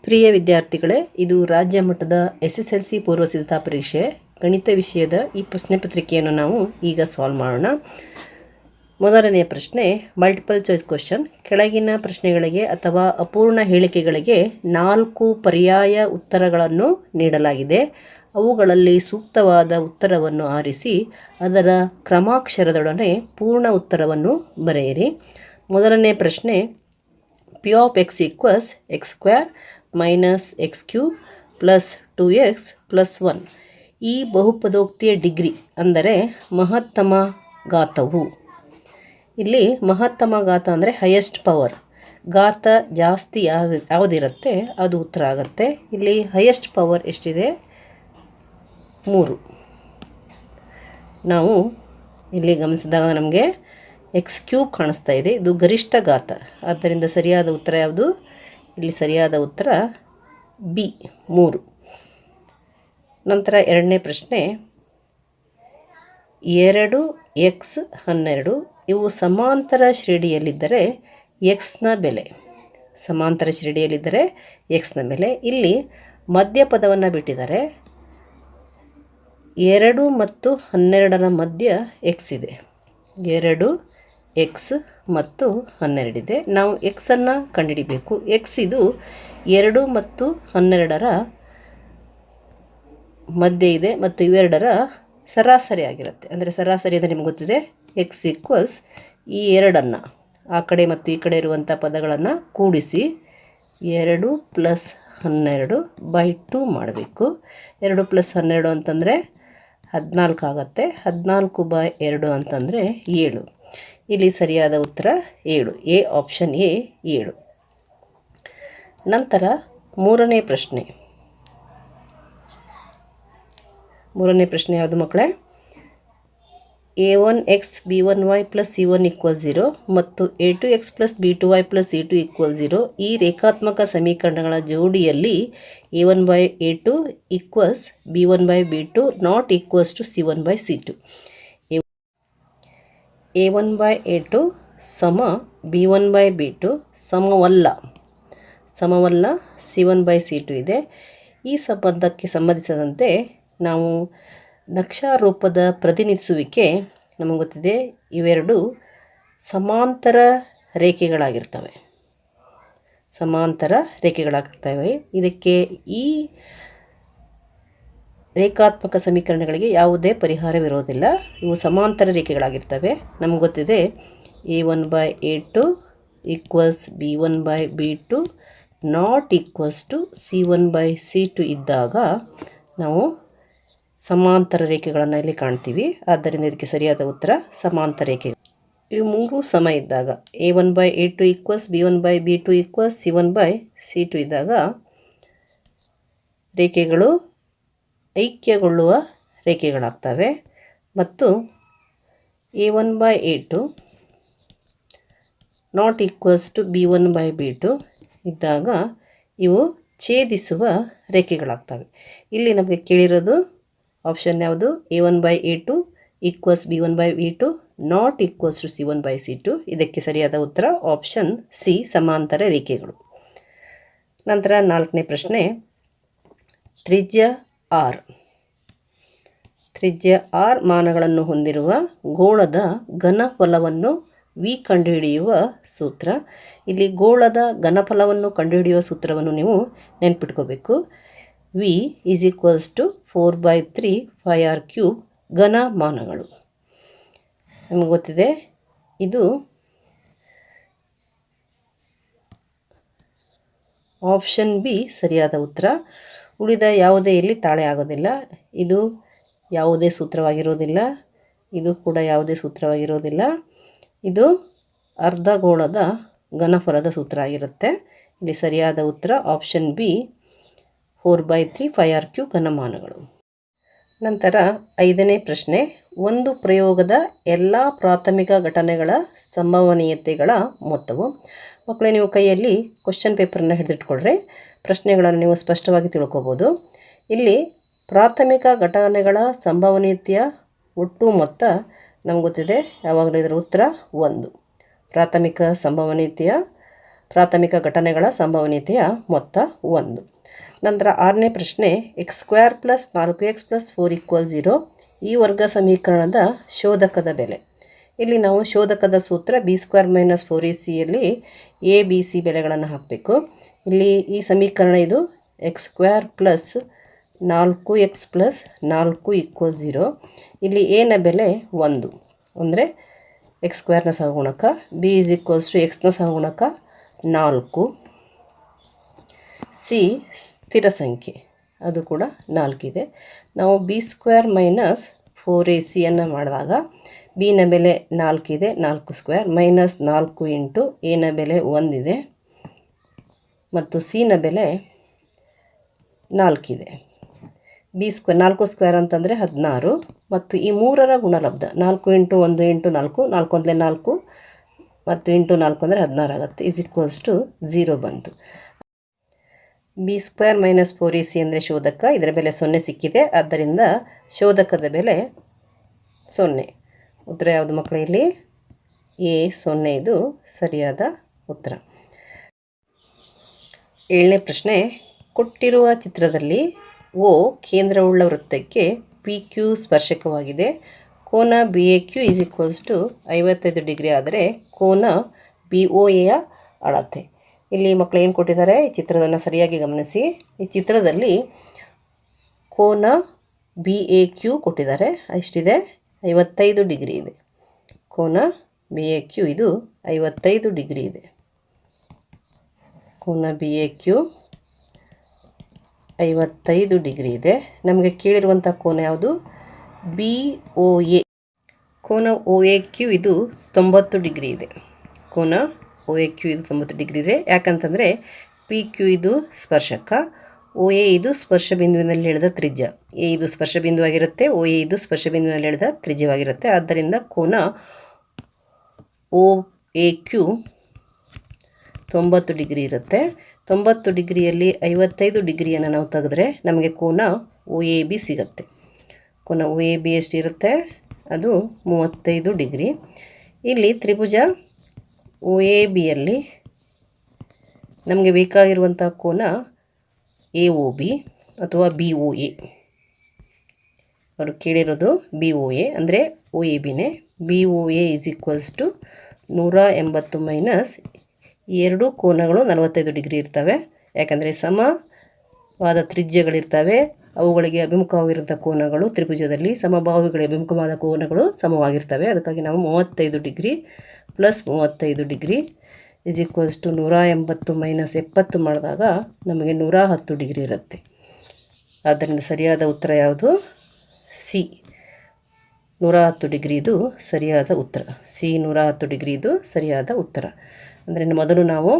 ಪ್ರಿಯ ವಿದ್ಯಾರ್ಥಿಗಳೇ, ಇದು ರಾಜ್ಯ ಮಟ್ಟದ SSLC ಪೂರ್ವ ಸಿದ್ಧತಾ ಪರೀಕ್ಷೆ ಗಣಿತ ವಿಷಯದ ಈ ಪ್ರಶ್ನೆ ಪತ್ರಿಕೆಯನ್ನು ನಾವು ಈಗ ಸಾಲ್ವ್ ಮಾಡೋಣ. ಮೊದಲನೆಯ ಪ್ರಶ್ನೆ ಮಲ್ಟಿಪಲ್ ಚಾಯ್ಸ್ ಕ್ವೆಶ್ಚನ್. ಕೆಳಗಿನ ಪ್ರಶ್ನೆಗಳಿಗೆ ಅಥವಾ ಅಪೂರ್ಣ ಹೇಳಿಕೆಗಳಿಗೆ 4 ಪರ್ಯಾಯ ಉತ್ತರಗಳನ್ನು ನೀಡಲಾಗಿದೆ. ಅವುಗಳಲ್ಲಿ ಸೂಕ್ತವಾದ ಉತ್ತರವನ್ನು ಆರಿಸಿ ಅದರ ಕ್ರಮಾಕ್ಷರದೊಡನೆ ಪೂರ್ಣ ಉತ್ತರವನ್ನು ಬರೆಯಿರಿ. ಮೊದಲನೇ ಪ್ರಶ್ನೆ, P of x equals x square minus x cube plus 2x plus 1. ಈ ಬಹುಪದೋಕ್ತಿಯ ಡಿಗ್ರಿ ಅಂದರೆ ಮಹತ್ತಮ ಘಾತವು. ಇಲ್ಲಿ ಮಹತ್ತಮ ಘಾತ ಅಂದರೆ ಹೈಯೆಸ್ಟ್ ಪವರ್. ಘಾತ ಜಾಸ್ತಿ ಯಾವುದಿರುತ್ತೆ ಅದು ಉತ್ತರ ಆಗುತ್ತೆ. ಇಲ್ಲಿ ಹೈಯೆಸ್ಟ್ ಪವರ್ ಎಷ್ಟಿದೆ? 3. ನಾವು ಇಲ್ಲಿ ಗಮನಿಸಿದಾಗ ನಮಗೆ ಎಕ್ಸ್ ಕ್ಯೂಬ್ ಕಾಣಿಸ್ತಾ ಇದೆ. ಇದು ಗರಿಷ್ಠ ಘಾತ. ಆದ್ದರಿಂದ ಸರಿಯಾದ ಉತ್ತರ ಯಾವುದು? ಇಲ್ಲಿ ಸರಿಯಾದ ಉತ್ತರ ಬಿ, 3. ನಂತರ ಎರಡನೇ ಪ್ರಶ್ನೆ, 2x 12 ಇವು ಸಮಾಂತರ ಶ್ರೇಣಿಯಲ್ಲಿದ್ದರೆ ಎಕ್ಸ್ನ ಬೆಲೆ. ಸಮಾಂತರ ಶ್ರೇಣಿಯಲ್ಲಿದ್ದರೆ ಎಕ್ಸ್ನ ಬೆಲೆ. ಇಲ್ಲಿ ಮಧ್ಯಪದವನ್ನು ಬಿಟ್ಟಿದ್ದಾರೆ. 2 ಮತ್ತು 12ರ ಮಧ್ಯ ಎಕ್ಸ್ ಇದೆ. 2x ಮತ್ತು 12 ಇದೆ. ನಾವು ಎಕ್ಸನ್ನು ಕಂಡುಹಿಡಿಬೇಕು. ಎಕ್ಸ್ ಇದು 2 ಮತ್ತು 12ರ ಮಧ್ಯೆ ಇದೆ ಮತ್ತು ಇವೆರಡರ ಸರಾಸರಿ ಆಗಿರುತ್ತೆ. ಅಂದರೆ ಸರಾಸರಿ ಅಂದರೆ ನಿಮಗೆ ಗೊತ್ತಿದೆ, ಎಕ್ಸ್ ಈಕ್ವಲ್ಸ್ ಈ ಎರಡನ್ನು ಆ ಕಡೆ ಮತ್ತು ಈ ಕಡೆ ಇರುವಂಥ ಪದಗಳನ್ನು ಕೂಡಿಸಿ 2 + 12/2 ಮಾಡಬೇಕು. 2 + 12 ಅಂತಂದರೆ 14 ಆಗುತ್ತೆ. 14/2 ಅಂತಂದರೆ 7. ಇಲ್ಲಿ ಸರಿಯಾದ ಉತ್ತರ 7. A, option A 7. ನಂತರ ಮೂರನೇ ಪ್ರಶ್ನೆ ಯಾವುದು ಮಕ್ಕಳೇ? a1x b1y + c1 = 0 ಮತ್ತು a2x + b2y + c2 = 0. ಈ ರೇಖಾತ್ಮಕ ಸಮೀಕರಣಗಳ ಜೋಡಿಯಲ್ಲಿ a1/a2 = b1/b2 not equals to c1/c2. a1/a2 b1/b2 ಸಮವಲ್ಲ c1/c2 ಇದೆ. ಈ ಸಂಬಂಧಕ್ಕೆ ಸಂಬಂಧಿಸಿದಂತೆ ನಾವು ನಕ್ಷಾ ರೂಪದ ಪ್ರತಿನಿಧಿಸುವಿಕೆ ನಮಗೆ ಗೊತ್ತಿದೆ. ಇವೆರಡು ಸಮಾಂತರ ರೇಖೆಗಳಾಗಿರ್ತವೆ. ಇದಕ್ಕೆ ಈ ರೇಖಾತ್ಮಕ ಸಮೀಕರಣಗಳಿಗೆ ಯಾವುದೇ ಪರಿಹಾರವಿರೋದಿಲ್ಲ. ಇವು ಸಮಾಂತರ ರೇಖೆಗಳಾಗಿರ್ತವೆ. ನಮಗೆ ಗೊತ್ತಿದೆ a1/a2 = b1/b2 naught equals to c1/c2 ಇದ್ದಾಗ ನಾವು ಸಮಾಂತರ ರೇಖೆಗಳನ್ನು ಇಲ್ಲಿ ಕಾಣ್ತೀವಿ. ಆದ್ದರಿಂದ ಇದಕ್ಕೆ ಸರಿಯಾದ ಉತ್ತರ ಸಮಾಂತರ ರೇಖೆ. ಇವು ಮೂರು ಸಮ ಇದ್ದಾಗ a1/a2 = b1/b2 = c1/c2 ಇದ್ದಾಗ ರೇಖೆಗಳು ಐಕ್ಯಗೊಳ್ಳುವ ರೇಖೆಗಳಾಗ್ತವೆ. ಮತ್ತು a1/a2 naught equals to b1/b2 ಇದ್ದಾಗ ಇವು ಛೇದಿಸುವ ರೇಖೆಗಳಾಗ್ತವೆ. ಇಲ್ಲಿ ನಮಗೆ ಕೇಳಿರೋದು ಆಪ್ಷನ್ ಯಾವುದು? a1/a2 = b1/b2 naught equals to c1/c2. ಇದಕ್ಕೆ ಸರಿಯಾದ ಉತ್ತರ ಆಪ್ಷನ್ ಸಿ, ಸಮಾಂತರ ರೇಖೆಗಳು. ನಂತರ ನಾಲ್ಕನೇ ಪ್ರಶ್ನೆ, ತ್ರಿಜ್ಯ r ಮಾನಗಳನ್ನು ಹೊಂದಿರುವ ಗೋಳದ ಘನಫಲವನ್ನು v ಕಂಡುಹಿಡಿಯುವ ಸೂತ್ರ. ಇಲ್ಲಿ ಗೋಳದ ಘನಫಲವನ್ನು ಕಂಡುಹಿಡಿಯುವ ಸೂತ್ರವನ್ನು ನೀವು ನೆನ್ಪಿಟ್ಕೋಬೇಕು. v = 4/3 πr³ ಘನಮಾನಗಳು. ನಮಗೆ ಗೊತ್ತಿದೆ ಇದು ಆಪ್ಷನ್ ಬಿ ಸರಿಯಾದ ಉತ್ತರ. ಉಳಿದ ಯಾವುದೇ ಇಲ್ಲಿ ತಾಳೆ ಆಗೋದಿಲ್ಲ. ಇದು ಯಾವುದೇ ಸೂತ್ರವಾಗಿರೋದಿಲ್ಲ. ಇದು ಕೂಡ ಯಾವುದೇ ಸೂತ್ರವಾಗಿರೋದಿಲ್ಲ. ಇದು ಅರ್ಧಗೋಳದ ಘನಫಲದ ಸೂತ್ರ ಆಗಿರುತ್ತೆ. ಇಲ್ಲಿ ಸರಿಯಾದ ಉತ್ತರ ಆಪ್ಷನ್ ಬಿ 4/3 πr³ ಘನಮಾನಗಳು. ನಂತರ ಐದನೇ ಪ್ರಶ್ನೆ, ಒಂದು ಪ್ರಯೋಗದ ಎಲ್ಲ ಪ್ರಾಥಮಿಕ ಘಟನೆಗಳ ಸಂಭವನೀಯತೆಗಳ ಮೊತ್ತವು. ಮಕ್ಕಳೇ, ನೀವು ಕೈಯಲ್ಲಿ ಕ್ವಶನ್ ಪೇಪರನ್ನು ಹಿಡಿದಿಟ್ಕೊಳ್ರಿ. ಪ್ರಶ್ನೆಗಳನ್ನು ನೀವು ಸ್ಪಷ್ಟವಾಗಿ ತಿಳ್ಕೊಬೋದು. ಇಲ್ಲಿ ಪ್ರಾಥಮಿಕ ಘಟನೆಗಳ ಸಂಭವನೀಯತೆಯ ಒಟ್ಟು ಮೊತ್ತ ನಮ್ಗೆ ಗೊತ್ತಿದೆ. ಯಾವಾಗಲೂ ಇದರ ಉತ್ತರ 1. ಪ್ರಾಥಮಿಕ ಸಂಭವನೀಯತೆಯ ಪ್ರಾಥಮಿಕ ಘಟನೆಗಳ ಸಂಭವನೀಯತೆಯ ಮೊತ್ತ 1. ನಂತರ 6ನೇ ಪ್ರಶ್ನೆ x² + 4x + 4 = 0 ಈ ವರ್ಗ ಸಮೀಕರಣದ ಶೋಧಕದ ಬೆಲೆ. ಇಲ್ಲಿ ನಾವು ಶೋಧಕದ ಸೂತ್ರ b² - 4ac a b c ಬೆಲೆಗಳನ್ನು ಹಾಕಬೇಕು. ಇಲ್ಲಿ ಈ ಸಮೀಕರಣ ಇದು x² + 4x + 4 = 0. ಇಲ್ಲಿ a ನ ಬೆಲೆ 1 ಅಂದರೆ x² ನ ಸಹಗುಣಕ, b = x ನ ಸಹಗುಣಕ 4, c ಸ್ಥಿರ ಸಂಖ್ಯೆ ಅದು ಕೂಡ 4 ಇದೆ. ನಾವು b² - 4ac ಅನ್ನು ಮಾಡಿದಾಗ b ನ ಬೆಲೆ 4 ಇದೆ, 4² -4 × a ನ ಬೆಲೆ 1 ಇದೆ ಮತ್ತು c ನ ಬೆಲೆ 4 ಇದೆ. b² ಅಂತಂದರೆ 16 ಮತ್ತು ಈ 3ರ ಗುಣಲಬ್ಧ 4 × 1 × 4 4 1 4 ಮತ್ತು × 4 ಅಂದರೆ 16 ಆಗುತ್ತೆ = 0 ಬಂತು. b² - 4ac ಅಂದರೆ ಶೋಧಕ, ಇದರ ಬೆಲೆ 0 ಸಿಕ್ಕಿದೆ. ಆದ್ದರಿಂದ ಶೋಧಕದ ಬೆಲೆ 0. ಉತ್ತರ ಯಾವುದು ಮಕ್ಕಳೇ? ಇಲ್ಲಿ a 0 ಇದು ಸರಿಯಾದ ಉತ್ತರ. 7ನೇ ಪ್ರಶ್ನೆ, ಕೊಟ್ಟಿರುವ ಚಿತ್ರದಲ್ಲಿ O ಕೇಂದ್ರವುಳ್ಳ ವೃತ್ತಕ್ಕೆ PQ ಸ್ಪರ್ಶಕವಾಗಿದೆ. ಕೋನ BAQ = 55 ಡಿಗ್ರಿ ಆದರೆ ಕೋನ BOA ಅಳತೆ. ಇಲ್ಲಿ ಮಕ್ಕಳು ಏನು ಕೊಟ್ಟಿದ್ದಾರೆ, ಈ ಚಿತ್ರವನ್ನು ಸರಿಯಾಗಿ ಗಮನಿಸಿ. ಈ ಚಿತ್ರದಲ್ಲಿ ಕೋನ BAQ ಕೊಟ್ಟಿದ್ದಾರೆ, ಎಷ್ಟಿದೆ? 55 ಡಿಗ್ರಿ ಇದೆ. ಕೋನ BAQ ಇದು 55 ಡಿಗ್ರಿ ಇದೆ. ಕೋನ BAQ 55 ಡಿಗ್ರಿ ಇದೆ. ನಮಗೆ ಕೇಳಿರುವಂಥ ಕೋನ ಯಾವುದು? BOA. ಕೋನ OAQ ಇದು 90 ಡಿಗ್ರಿ ಇದೆ. ಕೋನ OAQ ಇದು 90 ಡಿಗ್ರಿ ಇದೆ. ಯಾಕಂತಂದರೆ PQ ಇದು ಸ್ಪರ್ಶಕ, OA ಇದು ಸ್ಪರ್ಶ ಬಿಂದುವಿನಲ್ಲಿ ಎಳೆದ ತ್ರಿಜ್ಯ. A ಇದು ಸ್ಪರ್ಶ ಬಿಂದುವಾಗಿರುತ್ತೆ, OA ಇದು ಸ್ಪರ್ಶ ಬಿಂದುವಿನಲ್ಲಿ ಎಳೆದ ತ್ರಿಜ್ಯವಾಗಿರುತ್ತೆ. ಆದ್ದರಿಂದ ಕೋನ OAQ 90 ಡಿಗ್ರಿ ಇರುತ್ತೆ. 90 ಡಿಗ್ರಿಯಲ್ಲಿ 55 ಡಿಗ್ರಿಯನ್ನು ನಾವು ತೆಗೆದ್ರೆ ನಮಗೆ ಕೋನ OAB ಸಿಗುತ್ತೆ. ಕೋನ OAB ಎಷ್ಟಿರುತ್ತೆ? ಅದು 35 ಡಿಗ್ರಿ. ಇಲ್ಲಿ ತ್ರಿಭುಜ OABಯಲ್ಲಿ ನಮಗೆ ಬೇಕಾಗಿರುವಂಥ ಕೋನ AOB ಅಥವಾ BOA. ಅವರು ಕೇಳಿರೋದು BOA ಅಂದರೆ OABನೇ. BOA = 180 - ಎರಡು ಕೋನಗಳು 45 ಡಿಗ್ರಿ ಇರ್ತವೆ. ಯಾಕಂದರೆ ಸಮವಾದ ತ್ರಿಜ್ಯಗಳಿರ್ತವೆ, ಅವುಗಳಿಗೆ ಅಭಿಮುಖವಾಗಿರುವಂಥ ಕೋನಗಳು ತ್ರಿಭುಜದಲ್ಲಿ ಸಮಬಾಹುಗಳಿಗೆ ಅಭಿಮುಖವಾದ ಕೋನಗಳು ಸಮವಾಗಿರ್ತವೆ. ಅದಕ್ಕಾಗಿ ನಾವು 35 ಡಿಗ್ರಿ + 35 ಡಿಗ್ರಿ = 180 - 70 ಮಾಡಿದಾಗ ನಮಗೆ 110 ಡಿಗ್ರಿ ಇರುತ್ತೆ. ಆದ್ದರಿಂದ ಸರಿಯಾದ ಉತ್ತರ ಯಾವುದು? ಸಿ 110 ಡಿಗ್ರಿ ಇದು ಸರಿಯಾದ ಉತ್ತರ. ಸಿ 110 ಡಿಗ್ರಿ ಇದು ಸರಿಯಾದ ಉತ್ತರ. ಅಂದರೆ ಮೊದಲು ನಾವು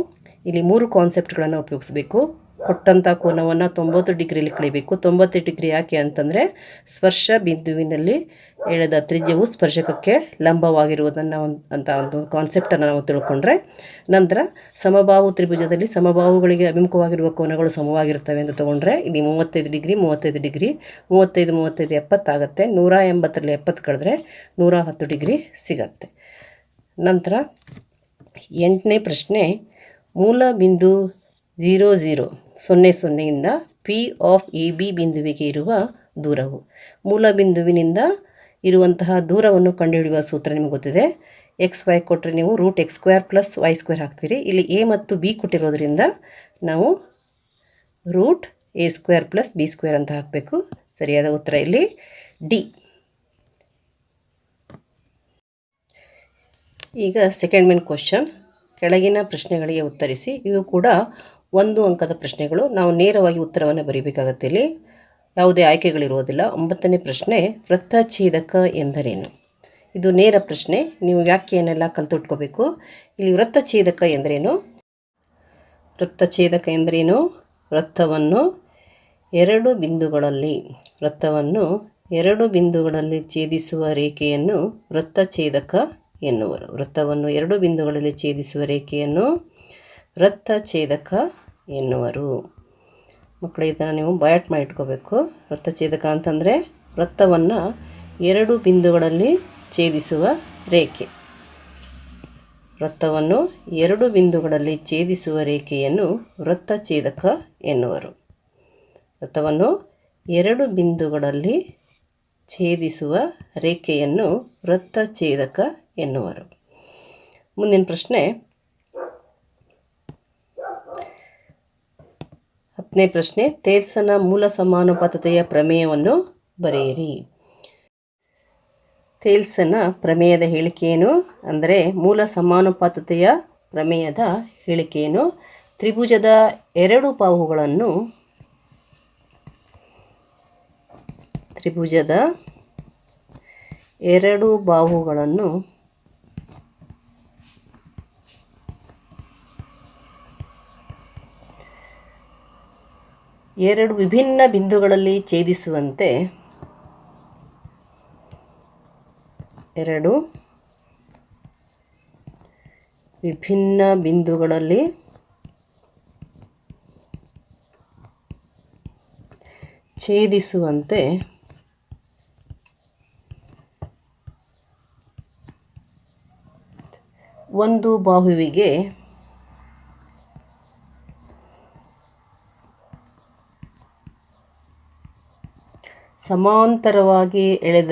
ಇಲ್ಲಿ 3 ಕಾನ್ಸೆಪ್ಟ್ಗಳನ್ನು ಉಪಯೋಗಿಸಬೇಕು. ಕೊಟ್ಟಂಥ ಕೋನವನ್ನು 90 ಡಿಗ್ರಿಯಲ್ಲಿ ಕಳಿಬೇಕು. 90 ಡಿಗ್ರಿ ಯಾಕೆ ಅಂತಂದರೆ ಸ್ಪರ್ಶ ಬಿಂದುವಿನಲ್ಲಿ ಎಳೆದ ತ್ರಿಜ್ಯವು ಸ್ಪರ್ಶಕಕ್ಕೆ ಲಂಬವಾಗಿರುವುದನ್ನು ಅಂತ ಒಂದು ಕಾನ್ಸೆಪ್ಟನ್ನು ನಾವು ತಿಳ್ಕೊಂಡ್ರೆ, ನಂತರ ಸಮಬಾಹು ತ್ರಿಭುಜದಲ್ಲಿ ಸಮಬಾಹುಗಳಿಗೆ ಅಭಿಮುಖವಾಗಿರುವ ಕೋನಗಳು ಸಮವಾಗಿರ್ತವೆ ಎಂದು ತೊಗೊಂಡ್ರೆ ಇಲ್ಲಿ 35 ಡಿಗ್ರಿ 35 ಡಿಗ್ರಿ 35 35 70 ಆಗುತ್ತೆ. 180ರಲ್ಲಿ 70 ಕಳೆದ್ರೆ 110 ಡಿಗ್ರಿ ಸಿಗತ್ತೆ. ನಂತರ 8ನೇ ಪ್ರಶ್ನೆ, ಮೂಲ ಬಿಂದು 0 0 0 0 ಇಂದ P ಆಫ್ AB ಬಿಂದುವಿಗೆ ಇರುವ ದೂರವು. ಮೂಲ ಬಿಂದುವಿನಿಂದ ಇರುವಂತಹ ದೂರವನ್ನು ಕಂಡುಹಿಡಿಯುವ ಸೂತ್ರ ನಿಮಗೆ ಗೊತ್ತಿದೆ. XY ಕೊಟ್ಟರೆ ನೀವು √x² + y² ಹಾಕ್ತೀರಿ. ಇಲ್ಲಿ A ಮತ್ತು B ಕೊಟ್ಟಿರೋದ್ರಿಂದ ನಾವು √a² + b² ಅಂತ ಹಾಕಬೇಕು. ಸರಿಯಾದ ಉತ್ತರ ಇಲ್ಲಿ ಡಿ. ಈಗ ಸೆಕೆಂಡ್ ಮೇನ್ ಕ್ವಶನ್, ಕೆಳಗಿನ ಪ್ರಶ್ನೆಗಳಿಗೆ ಉತ್ತರಿಸಿ. ಇದು ಕೂಡ 1 ಅಂಕದ ಪ್ರಶ್ನೆಗಳು. ನಾವು ನೇರವಾಗಿ ಉತ್ತರವನ್ನು ಬರೀಬೇಕಾಗತ್ತೆ. ಇಲ್ಲಿ ಯಾವುದೇ ಆಯ್ಕೆಗಳಿರೋದಿಲ್ಲ. 9ನೇ ಪ್ರಶ್ನೆ, ವೃತ್ತಛೇದಕ ಎಂದರೇನು? ಇದು ನೇರ ಪ್ರಶ್ನೆ. ನೀವು ವ್ಯಾಖ್ಯೆಯನ್ನೆಲ್ಲ ಕಲಿತುಟ್ಕೋಬೇಕು. ಇಲ್ಲಿ ವೃತ್ತಛೇದಕ ಎಂದರೇನು? ವೃತ್ತಛೇದಕ ಎಂದರೇನು? ವೃತ್ತವನ್ನು ಎರಡು ಬಿಂದುಗಳಲ್ಲಿ ಛೇದಿಸುವ ರೇಖೆಯನ್ನು ವೃತ್ತಛೇದಕ ಎನ್ನುವರು. ವೃತ್ತವನ್ನು 2 ಬಿಂದುಗಳಲ್ಲಿ ಛೇದಿಸುವ ರೇಖೆಯನ್ನು ವೃತ್ತಛೇದಕ ಎನ್ನುವರು. ಮಕ್ಕಳು ಇದನ್ನು ನೀವು ಬಯಾಟ್ ಮಾಡಿ ಇಟ್ಕೋಬೇಕು. ವೃತ್ತಛೇದಕ ಅಂತಂದರೆ ವೃತ್ತವನ್ನು 2 ಬಿಂದುಗಳಲ್ಲಿ ಛೇದಿಸುವ ರೇಖೆ. ವೃತ್ತವನ್ನು 2 ಬಿಂದುಗಳಲ್ಲಿ ಛೇದಿಸುವ ರೇಖೆಯನ್ನು ವೃತ್ತಛೇದಕ ಎನ್ನುವರು. ವೃತ್ತವನ್ನು 2 ಬಿಂದುಗಳಲ್ಲಿ ಛೇದಿಸುವ ರೇಖೆಯನ್ನು ವೃತ್ತಛೇದಕ ಎನ್ನುವರು. ಮುಂದಿನ ಪ್ರಶ್ನೆ 10ನೇ ಪ್ರಶ್ನೆ. ಥೇಲ್ಸನ ಮೂಲ ಸಮಾನುಪಾತತೆಯ ಪ್ರಮೇಯವನ್ನು ಬರೆಯಿರಿ. ಥೇಲ್ಸನ ಪ್ರಮೇಯದ ಹೇಳಿಕೆಯೇನು ಅಂದರೆ ಮೂಲ ಸಮಾನುಪಾತತೆಯ ಪ್ರಮೇಯದ ಹೇಳಿಕೆಯೇನು? ತ್ರಿಭುಜದ 2 ಬಾಹುಗಳನ್ನು ಎರಡು ವಿಭಿನ್ನ ಬಿಂದುಗಳಲ್ಲಿ ಛೇದಿಸುವಂತೆ ಒಂದು ಬಾಹುವಿಗೆ ಸಮಾಂತರವಾಗಿ ಎಳೆದ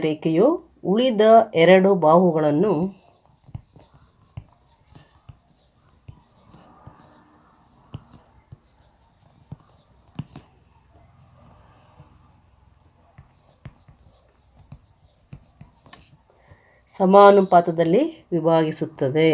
ರೇಖೆಯು ಉಳಿದ 2 ಬಾಹುಗಳನ್ನು ಸಮಾನುಪಾತದಲ್ಲಿ ವಿಭಾಗಿಸುತ್ತದೆ.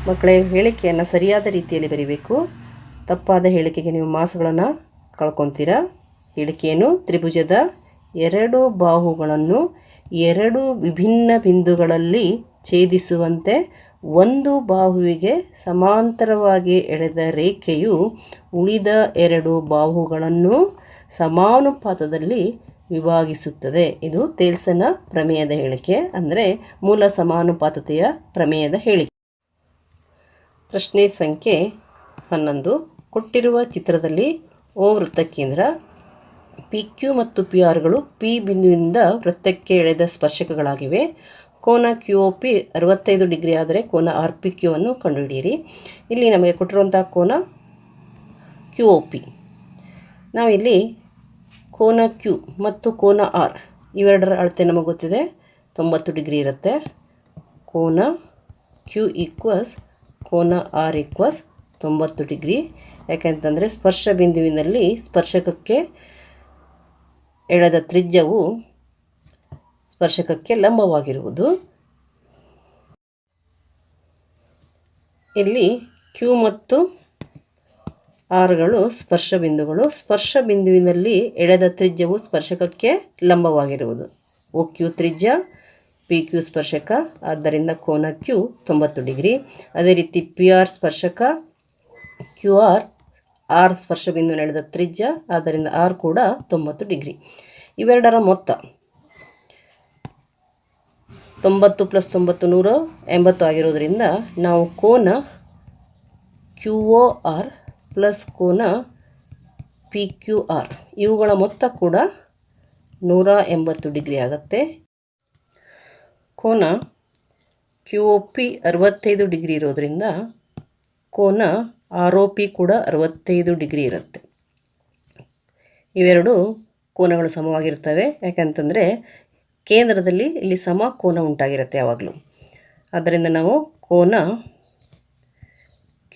ಮಕ್ಕಳೇ, ಹೇಳಿಕೆಯನ್ನು ಸರಿಯಾದ ರೀತಿಯಲ್ಲಿ ಬರೀಬೇಕು. ತಪ್ಪಾದ ಹೇಳಿಕೆಗೆ ನೀವು ಮಾರ್ಕ್ಸ್ಗಳನ್ನು ಕಳ್ಕೊತೀರಾ. ಹೇಳಿಕೆಯನ್ನು ತ್ರಿಭುಜದ 2 ಬಾಹುಗಳನ್ನು 2 ವಿಭಿನ್ನ ಬಿಂದುಗಳಲ್ಲಿ ಛೇದಿಸುವಂತೆ ಒಂದು ಬಾಹುವಿಗೆ ಸಮಾಂತರವಾಗಿ ಎಳೆದ ರೇಖೆಯು ಉಳಿದ 2 ಬಾಹುಗಳನ್ನು ಸಮಾನುಪಾತದಲ್ಲಿ ವಿಭಾಗಿಸುತ್ತದೆ. ಇದು ಥೇಲ್ಸನ ಪ್ರಮೇಯದ ಹೇಳಿಕೆ, ಅಂದರೆ ಮೂಲ ಸಮಾನುಪಾತತೆಯ ಪ್ರಮೇಯದ ಹೇಳಿಕೆ. ಪ್ರಶ್ನೆ ಸಂಖ್ಯೆ 11. ಕೊಟ್ಟಿರುವ ಚಿತ್ರದಲ್ಲಿ O ವೃತ್ತಕೇಂದ್ರ PQ ಮತ್ತು PRಗಳು P ಬಿಂದುವಿನಿಂದ ವೃತ್ತಕ್ಕೆ ಎಳೆದ ಸ್ಪರ್ಶಕಗಳಾಗಿವೆ. ಕೋನ QOP 65 ಡಿಗ್ರಿ ಆದರೆ ಕೋನ RPQ ಅನ್ನು ಕಂಡುಹಿಡಿಯಿರಿ. ಇಲ್ಲಿ ನಮಗೆ ಕೊಟ್ಟಿರುವಂಥ ಕೋನ QOP. ನಾವಿಲ್ಲಿ ಕೋನ Q ಮತ್ತು ಕೋನ R ಇವೆರಡರ ಅಳತೆ ನಮಗೆ ಗೊತ್ತಿದೆ, 90 ಡಿಗ್ರಿ ಇರುತ್ತೆ. ಕೋನ Q ಈಕ್ವಸ್ ಕೋನ R ಈಕ್ವಸ್ 90 ಡಿಗ್ರಿ. ಯಾಕೆಂತಂದರೆ ಸ್ಪರ್ಶ ಬಿಂದುವಿನಲ್ಲಿ ಸ್ಪರ್ಶಕಕ್ಕೆ ಎಳೆದ ತ್ರಿಜ್ಯವು ಸ್ಪರ್ಶಕಕ್ಕೆ ಲಂಬವಾಗಿರುವುದು. ಇಲ್ಲಿ Q ಮತ್ತು Rಗಳು ಸ್ಪರ್ಶ ಬಿಂದುಗಳು. ಸ್ಪರ್ಶ ಬಿಂದುವಿನಲ್ಲಿ ಎಳೆದ ತ್ರಿಜ್ಯವು ಸ್ಪರ್ಶಕಕ್ಕೆ ಲಂಬವಾಗಿರುವುದು. OQ ತ್ರಿಜ್ಯ, PQ ಸ್ಪರ್ಶಕ, ಆದ್ದರಿಂದ ಕೋನ Q 90 ಡಿಗ್ರಿ. ಅದೇ ರೀತಿ PR ಸ್ಪರ್ಶಕ, QR R ಸ್ಪರ್ಶ ಬಿಂದುವಿನ ಎಳೆದ ತ್ರಿಜ್ಯ, ಆದ್ದರಿಂದ R ಕೂಡ 90 ಡಿಗ್ರಿ. ಇವೆರಡರ ಮೊತ್ತ 90 + 90 180 ಆಗಿರೋದ್ರಿಂದ ನಾವು ಕೋನ QOR ಪ್ಲಸ್ ಕೋನ PQR ಇವುಗಳ ಮೊತ್ತ ಕೂಡ 180 ಡಿಗ್ರಿ ಆಗುತ್ತೆ. ಕೋನ QOP 65 ಡಿಗ್ರಿ ಇರೋದ್ರಿಂದ ಕೋನ ROP ಕೂಡ 65 ಡಿಗ್ರಿ ಇರುತ್ತೆ. ಇವೆರಡು ಕೋನಗಳು ಸಮವಾಗಿರ್ತವೆ. ಯಾಕಂತಂದರೆ ಕೇಂದ್ರದಲ್ಲಿ ಇಲ್ಲಿ ಸಮ ಕೋನ ಉಂಟಾಗಿರುತ್ತೆ ಯಾವಾಗಲೂ. ಆದ್ದರಿಂದ ನಾವು ಕೋನ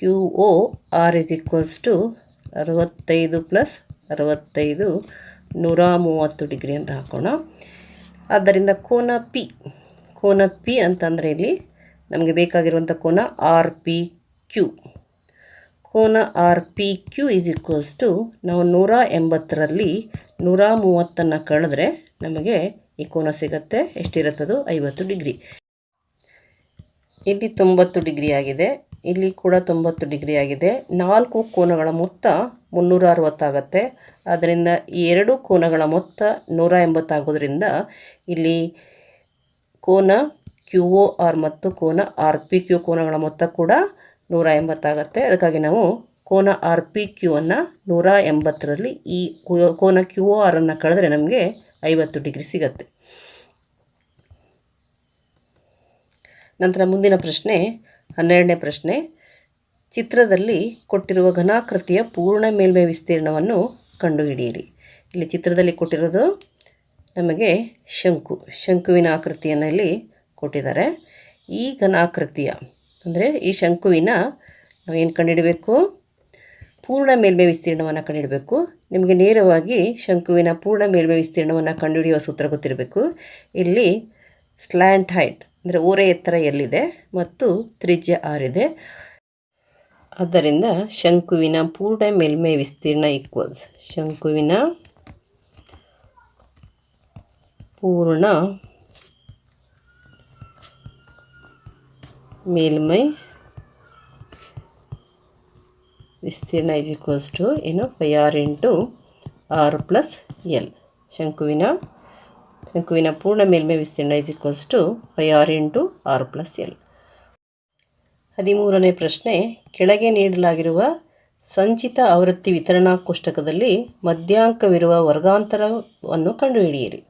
QOR = 65 + 65 130 ಡಿಗ್ರಿ ಅಂತ ಹಾಕೋಣ. ಆದ್ದರಿಂದ ಕೋನ P ಅಂತಂದರೆ ಇಲ್ಲಿ ನಮಗೆ ಬೇಕಾಗಿರುವಂಥ ಕೋನ RPQ. ಕೋನ RPQ = ನಾವು 180ರಲ್ಲಿ 130 ಕಳೆದ್ರೆ ನಮಗೆ ಈ ಕೋನ ಸಿಗುತ್ತೆ. ಎಷ್ಟಿರುತ್ತದು? 50 ಡಿಗ್ರಿ. ಇಲ್ಲಿ 90 ಡಿಗ್ರಿ ಆಗಿದೆ, ಇಲ್ಲಿ ಕೂಡ 90 ಡಿಗ್ರಿ ಆಗಿದೆ. 4 ಕೋನಗಳ ಮೊತ್ತ 360 ಆಗುತ್ತೆ. ಆದ್ದರಿಂದ ಈ 2 ಕೋನಗಳ ಮೊತ್ತ 180 ಆಗೋದ್ರಿಂದ ಇಲ್ಲಿ ಕೋನ QOR ಮತ್ತು ಕೋನ RPQ ಕೋನಗಳ ಮೊತ್ತ ಕೂಡ 180 ಆಗುತ್ತೆ. ಅದಕ್ಕಾಗಿ ನಾವು ಕೋನ RPQ ಅನ್ನು 180ರಲ್ಲಿ ಈ ಕೋನ QOR ಅನ್ನು ಕಳೆದ್ರೆ ನಮಗೆ 50 ಡಿಗ್ರಿ ಸಿಗುತ್ತೆ. ನಂತರ ಮುಂದಿನ ಪ್ರಶ್ನೆ 12ನೇ ಪ್ರಶ್ನೆ. ಚಿತ್ರದಲ್ಲಿ ಕೊಟ್ಟಿರುವ ಘನಾಕೃತಿಯ ಪೂರ್ಣ ಮೇಲ್ಮೈ ವಿಸ್ತೀರ್ಣವನ್ನು ಕಂಡುಹಿಡಿಯಿರಿ. ಇಲ್ಲಿ ಚಿತ್ರದಲ್ಲಿ ಕೊಟ್ಟಿರೋದು ನಮಗೆ ಶಂಕುವಿನ ಆಕೃತಿಯನ್ನು ಇಲ್ಲಿ ಕೊಟ್ಟಿದ್ದಾರೆ. ಈ ಘನಾಕೃತಿಯ ಅಂದರೆ ಈ ಶಂಕುವಿನ ನಾವೇನು ಕಂಡುಹಿಡಬೇಕು? ಪೂರ್ಣ ಮೇಲ್ಮೈ ವಿಸ್ತೀರ್ಣವನ್ನು ಕಂಡುಹಿಡಬೇಕು. ನಿಮಗೆ ನೇರವಾಗಿ ಶಂಕುವಿನ ಪೂರ್ಣ ಮೇಲ್ಮೈ ವಿಸ್ತೀರ್ಣವನ್ನು ಕಂಡುಹಿಡಿಯುವ ಸೂತ್ರ ಗೊತ್ತಿರಬೇಕು. ಇಲ್ಲಿ ಸ್ಲ್ಯಾಂಟ್ ಹೈಟ್ ಅಂದರೆ ಓರೆ ಎತ್ತರ ಎಲ್ಲಿದೆ ಮತ್ತು ತ್ರಿಜ್ಯ R ಇದೆ. ಆದ್ದರಿಂದ ಶಂಕುವಿನ ಪೂರ್ಣ ಮೇಲ್ಮೈ ವಿಸ್ತೀರ್ಣ ಈಕ್ವಲ್ಸ್ ಶಂಕುವಿನ ಪೂರ್ಣ ಮೇಲ್ಮೈ ವಿಸ್ತೀರ್ಣ ಇಸ್ ಈಕ್ವಲ್ಸ್ ಟು ಏನು? πr into R plus L. ಶಂಕುವಿನ ಪೂರ್ಣ ಮೇಲ್ಮೈ ವಿಸ್ತೀರ್ಣ is equals to πr into R plus L. 13ನೇ ಪ್ರಶ್ನೆ. ಕೆಳಗೆ ನೀಡಲಾಗಿರುವ ಸಂಚಿತ ಆವೃತ್ತಿ ವಿತರಣಾ ಕೋಷ್ಟಕದಲ್ಲಿ ಮಧ್ಯಾಂಕವಿರುವ ವರ್ಗಾಂತರವನ್ನು ಕಂಡುಹಿಡಿಯಿರಿ.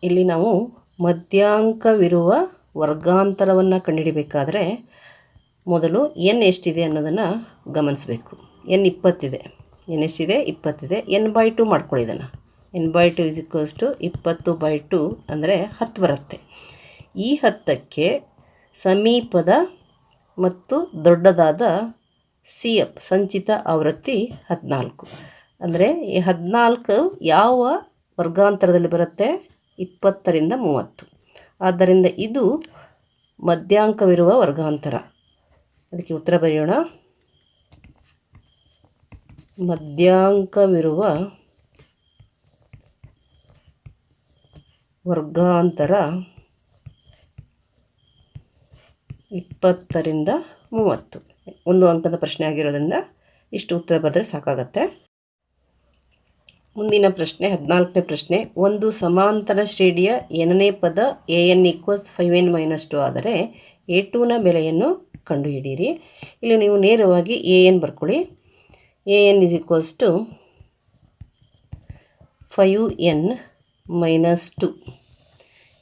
ಇಲ್ಲಿ ನಾವು ಮಧ್ಯಾಂಕವಿರುವ ವರ್ಗಾಂತರವನ್ನು ಕಂಡುಹಿಡಿಬೇಕಾದ್ರೆ ಮೊದಲು n ಎಷ್ಟಿದೆ ಅನ್ನೋದನ್ನು ಗಮನಿಸಬೇಕು. n 20 ಇದೆ. n ಎಷ್ಟಿದೆ? 20 ಇದೆ. n/2 ಮಾಡ್ಕೊಳ್ಳಿ. ಇದನ್ನು n/2 ಇಸ್ ಈಕ್ವಲ್ಸ್ ಟು 20/2 ಅಂದರೆ 10 ಬರುತ್ತೆ. ಈ 10ಕ್ಕೆ ಸಮೀಪದ ಮತ್ತು ದೊಡ್ಡದಾದ CF ಸಂಚಿತ ಆವೃತ್ತಿ 14. ಅಂದರೆ ಈ 14 ಯಾವ ವರ್ಗಾಂತರದಲ್ಲಿ ಬರುತ್ತೆ? 20ರಿಂದ 30. ಆದ್ದರಿಂದ ಇದು ಮಧ್ಯಾಂಕವಿರುವ ವರ್ಗಾಂತರ. ಅದಕ್ಕೆ ಉತ್ತರ ಬರೆಯೋಣ. ಮಧ್ಯಾಂಕವಿರುವ ವರ್ಗಾಂತರ 20ರಿಂದ 30. ಒಂದು ಅಂಕದ ಪ್ರಶ್ನೆ ಆಗಿರೋದ್ರಿಂದ ಇಷ್ಟು ಉತ್ತರ ಬರೆದ್ರೆ ಸಾಕಾಗತ್ತೆ. ಮುಂದಿನ ಪ್ರಶ್ನೆ 14ನೇ ಪ್ರಶ್ನೆ. ಒಂದು ಸಮಾಂತರ ಶ್ರೇಣಿಯ nನೇ ಪದ an ಈಕ್ವಲ್ಸ್ 5n-2 ಆದರೆ a2ನ ಬೆಲೆಯನ್ನು ಕಂಡುಹಿಡಿಯಿರಿ. ಇಲ್ಲಿ ನೀವು ನೇರವಾಗಿ an ಬರ್ಕೊಳ್ಳಿ. an is equals to 5n-2.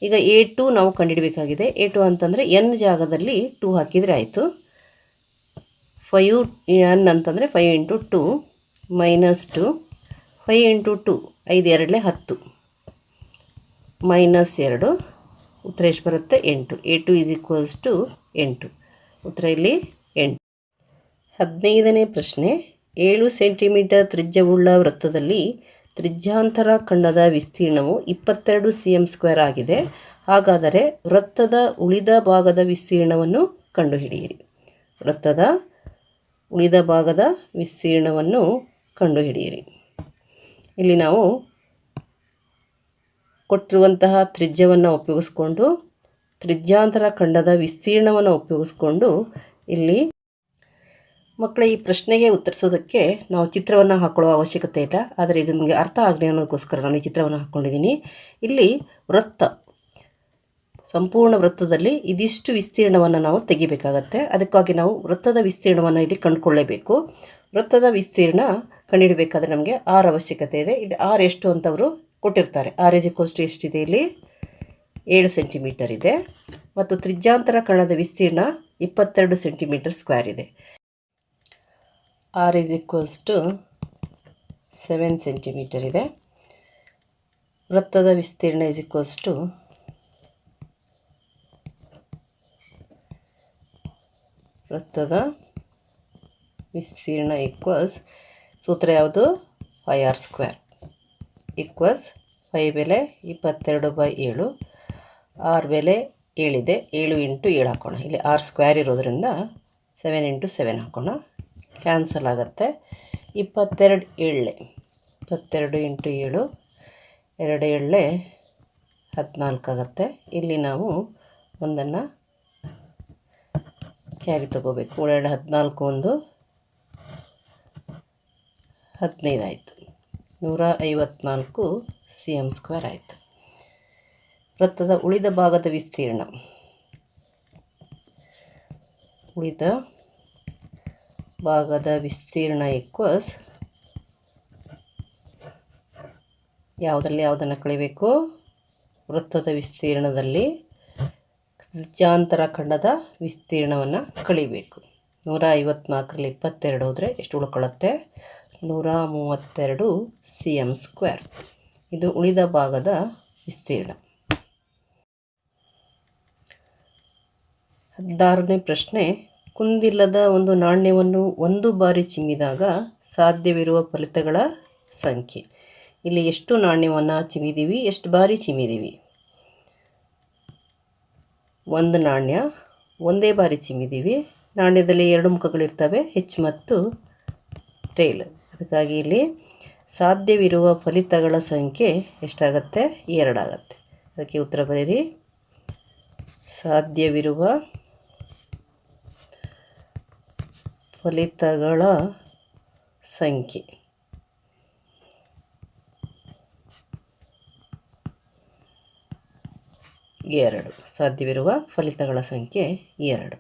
ಈಗ a2 ನಾವು ಕಂಡುಹಿಡಬೇಕಾಗಿದೆ. a2 ಅಂತಂದರೆ n ಜಾಗದಲ್ಲಿ 2 ಹಾಕಿದರೆ ಆಯಿತು. 5n ಅಂತಂದರೆ 5 ಇಂಟು 2 ಮೈನಸ್ 2. 5 into 2 5 2 10 minus 2. ಉತ್ತರ ಎಷ್ಟು ಬರುತ್ತೆ? 8. a2 is equals to 8. ಉತ್ತರ ಇಲ್ಲಿ 8. 15ನೇ ಪ್ರಶ್ನೆ. 7 ಸೆಂಟಿಮೀಟರ್ ತ್ರಿಜ್ಯವುಳ್ಳ ವೃತ್ತದಲ್ಲಿ ತ್ರಿಜ್ಯಾಂತರ ಖಂಡದ ವಿಸ್ತೀರ್ಣವು 22 cm² ಆಗಿದೆ. ಹಾಗಾದರೆ ವೃತ್ತದ ಉಳಿದ ಭಾಗದ ವಿಸ್ತೀರ್ಣವನ್ನು ಕಂಡುಹಿಡಿಯಿರಿ. ವೃತ್ತದ ಉಳಿದ ಭಾಗದ ವಿಸ್ತೀರ್ಣವನ್ನು ಕಂಡುಹಿಡಿಯಿರಿ. ಇಲ್ಲಿ ನಾವು ಕೊಟ್ಟಿರುವಂತಹ ತ್ರಿಜ್ಯವನ್ನು ಉಪಯೋಗಿಸ್ಕೊಂಡು ತ್ರಿಜ್ಯಾಂತರ ಖಂಡದ ವಿಸ್ತೀರ್ಣವನ್ನು ಉಪಯೋಗಿಸ್ಕೊಂಡು ಇಲ್ಲಿ ಮಕ್ಕಳ ಈ ಪ್ರಶ್ನೆಗೆ ಉತ್ತರಿಸೋದಕ್ಕೆ ನಾವು ಚಿತ್ರವನ್ನು ಹಾಕೊಳ್ಳೋ ಅವಶ್ಯಕತೆ ಇಲ್ಲ. ಆದರೆ ಇದು ನಿಮಗೆ ಅರ್ಥ ಆಗಲಿ ಅನ್ನೋದಕ್ಕೋಸ್ಕರ ನಾನು ಈ ಚಿತ್ರವನ್ನು ಹಾಕ್ಕೊಂಡಿದ್ದೀನಿ. ಇಲ್ಲಿ ವೃತ್ತ, ಸಂಪೂರ್ಣ ವೃತ್ತದಲ್ಲಿ ಇದಿಷ್ಟು ವಿಸ್ತೀರ್ಣವನ್ನು ನಾವು ತೆಗಿಬೇಕಾಗತ್ತೆ. ಅದಕ್ಕಾಗಿ ನಾವು ವೃತ್ತದ ವಿಸ್ತೀರ್ಣವನ್ನು ಇಲ್ಲಿ ಕಂಡುಕೊಳ್ಳೇಬೇಕು. ವೃತ್ತದ ವಿಸ್ತೀರ್ಣ ಕಂಡುಹಿಡಬೇಕಾದ್ರೆ ನಮಗೆ R ಅವಶ್ಯಕತೆ ಇದೆ. ಇಲ್ಲಿ R ಎಷ್ಟು ಅಂತವರು ಕೊಟ್ಟಿರ್ತಾರೆ. R ಇಸ್ ಈಕ್ವಲ್ಸ್ ಟು ಎಷ್ಟಿದೆ? ಇಲ್ಲಿ 7 ಸೆಂಟಿಮೀಟರ್ ಇದೆ. ಮತ್ತು ತ್ರಿಜ್ಯಾಂತರ ಖಂಡದ ವಿಸ್ತೀರ್ಣ 22 cm² ಇದೆ. R is equals to 7 centimetre ಇದೆ. ವೃತ್ತದ ವಿಸ್ತೀರ್ಣ ಇಸ್ ಈಕ್ವಲ್ಸ್ ಟು ವೃತ್ತದ ವಿಸ್ತೀರ್ಣ ಈಕ್ವಲ್ಸ್ ಸೂತ್ರ ಯಾವುದು? 5r² ಈಕ್ವಲ್ಸ್ 5 ಬೆಲೆ 22/7. R ಬೆಲೆ 7 ಇದೆ. 7 ಇಂಟು 7 ಹಾಕೋಣ. ಇಲ್ಲಿ r² ಇರೋದ್ರಿಂದ 7 ಇಂಟು 7 ಹಾಕೋಣ. ಕ್ಯಾನ್ಸಲ್ ಆಗುತ್ತೆ. 22 7 22 ಇಂಟು 7 2 7 14 ಆಗುತ್ತೆ. ಇಲ್ಲಿ ನಾವು ಒಂದನ್ನು ಕ್ಯಾರಿ ತಗೋಬೇಕು. 2 14 1 15 ಆಯಿತು. 154 cm² ಆಯಿತು. ವೃತ್ತದ ಉಳಿದ ಭಾಗದ ವಿಸ್ತೀರ್ಣ ಈಕ್ವಲ್ಸ್ ಯಾವುದರಲ್ಲಿ ಯಾವುದನ್ನು ಕಳಿಬೇಕು? ವೃತ್ತದ ವಿಸ್ತೀರ್ಣದಲ್ಲಿ ತ್ರಿಜ್ಯಾಂತರ ಖಂಡದ ವಿಸ್ತೀರ್ಣವನ್ನು ಕಳಿಬೇಕು. 154ರಲ್ಲಿ 22 ಹೋದರೆ ಎಷ್ಟು ಉಳ್ಕೊಳ್ಳುತ್ತೆ? 132 cm². ಇದು ಉಳಿದ ಭಾಗದ ವಿಸ್ತೀರ್ಣ. 16ನೇ ಪ್ರಶ್ನೆ, ಕುಂದಿಲ್ಲದ ಒಂದು ನಾಣ್ಯವನ್ನು ಒಂದು ಬಾರಿ ಚಿಮ್ಮಿದಾಗ ಸಾಧ್ಯವಿರುವ ಫಲಿತಗಳ ಸಂಖ್ಯೆ. ಇಲ್ಲಿ ಎಷ್ಟು ನಾಣ್ಯವನ್ನು ಚಿಮ್ಮಿದ್ದೀವಿ, ಎಷ್ಟು ಬಾರಿ ಚಿಮ್ಮಿದ್ದೀವಿ? ಒಂದು ನಾಣ್ಯ ಒಂದೇ ಬಾರಿ ಚಿಮ್ಮಿದ್ದೀವಿ. ನಾಣ್ಯದಲ್ಲಿ 2 ಮುಖಗಳಿರ್ತವೆ, ಹೆಚ್ ಮತ್ತು ಟೇಲ್. ಅದಕ್ಕಾಗಿ ಇಲ್ಲಿ ಸಾಧ್ಯವಿರುವ ಫಲಿತಗಳ ಸಂಖ್ಯೆ ಎಷ್ಟಾಗತ್ತೆ? 2 ಆಗುತ್ತೆ. ಅದಕ್ಕೆ ಉತ್ತರ ಬರೆಯಿರಿ. ಸಾಧ್ಯವಿರುವ ಫಲಿತಗಳ ಸಂಖ್ಯೆ 2. ಸಾಧ್ಯವಿರುವ ಫಲಿತಗಳ ಸಂಖ್ಯೆ 2.